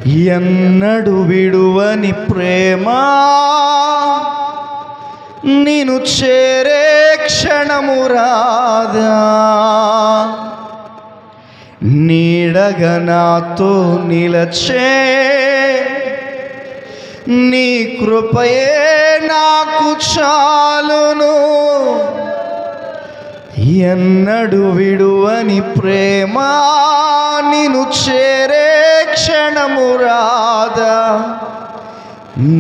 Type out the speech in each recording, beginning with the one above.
ఎన్నడు విడువని ప్రేమ నిన్ను చేరే క్షణము రాదా, నీడగా నాతో నిలచే నీ కృపయే నాకు చాలును. ఎన్నడు విడువని ప్రేమ నిన్ను చేరే క్షణము రాదా,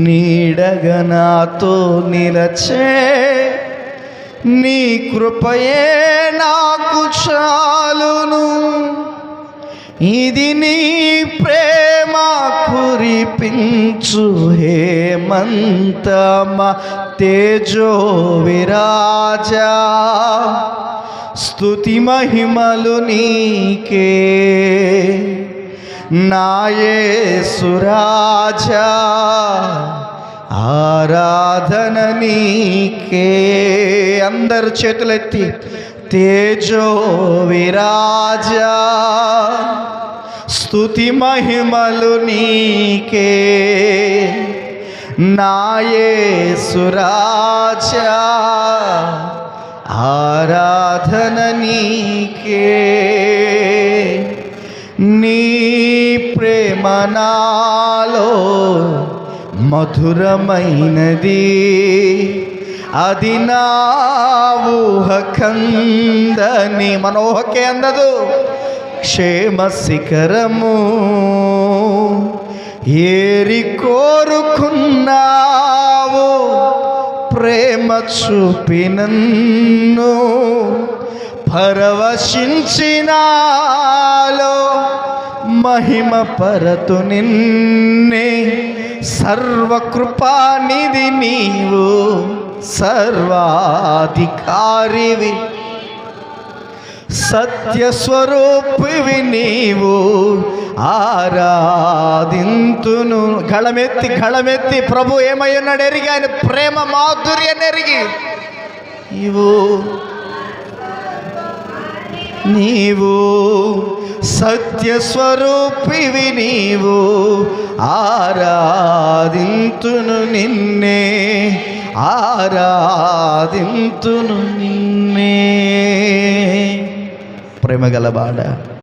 నీడగా నాతో నిలచే నీ కృపయే నాకు చాలును. ఇది నీ ప్రేమ కురిపించు హేమంతమా తేజో విరాజా, స్తుతి మహిమలు నీకే నా యేసు రాజా, ఆరాధన నీకే. అందరు చేతులెత్తి తేజో విరాజా, స్తుతి మహిమలు నీకే నా యేసు రాజా, ఆరాధన నీకే. నీ ప్రేమ నాలో మధురమైనది, అది నా ఊహకందని, మనోహకే అందదు. క్షేమ శిఖరము ఏరి కోరుకున్నావు, ప్రేమ చూపినన్ను పరవశించినాలో, మహిమ పరతు నిన్నే. సర్వకృపానిధి నీవు, సర్వాధికారివి, సత్యస్వరూపివి నీవు, ఆరాధింతును. గళమెత్తి ప్రభు ఏమై ఉన్నాడు ఎరిగి, ఆయన ప్రేమ మాధుర్యాన్ని ఎరిగి నీవు సత్యస్వరూపివి నీవు, ఆరాధింతును నిన్నే, ఆరాధింతును నిన్నే. ప్రేమగలవాడా.